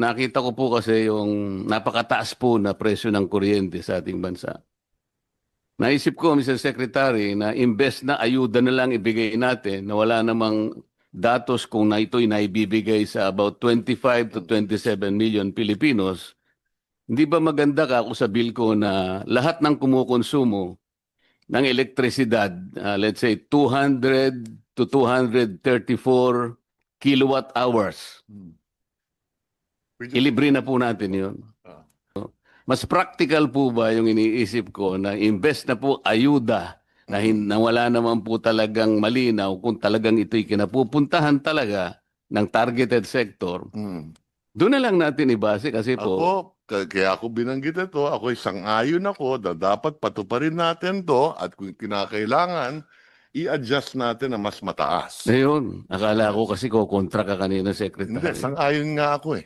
nakita ko po kasi yung napakataas po na presyo ng kuryente sa ating bansa. Naisip ko, Mr. Secretary, na imbes na ayuda na lang ibigay natin na wala namang datos kung na ito'y naibibigay sa about 25 to 27 million Filipinos, hindi ba maganda ka ako sa bill ko na lahat ng kumukonsumo ng elektrisidad, let's say 200 to 234 kilowatt hours, ilibre na po natin yun. Mas practical po ba yung iniisip ko na imbes na po ayuda na wala naman po talagang malinaw kung talagang ito'y kinapupuntahan talaga ng targeted sector, doon na lang natin ibase kasi po... Kaya ako binanggit ito, ako sang-ayon ako na dapat patuparin natin to at kung kinakailangan, i-adjust natin na mas mataas. Ayun, akala ko kasi ko kontra ka kanina, Secretary. Hindi, sang-ayon nga ako eh.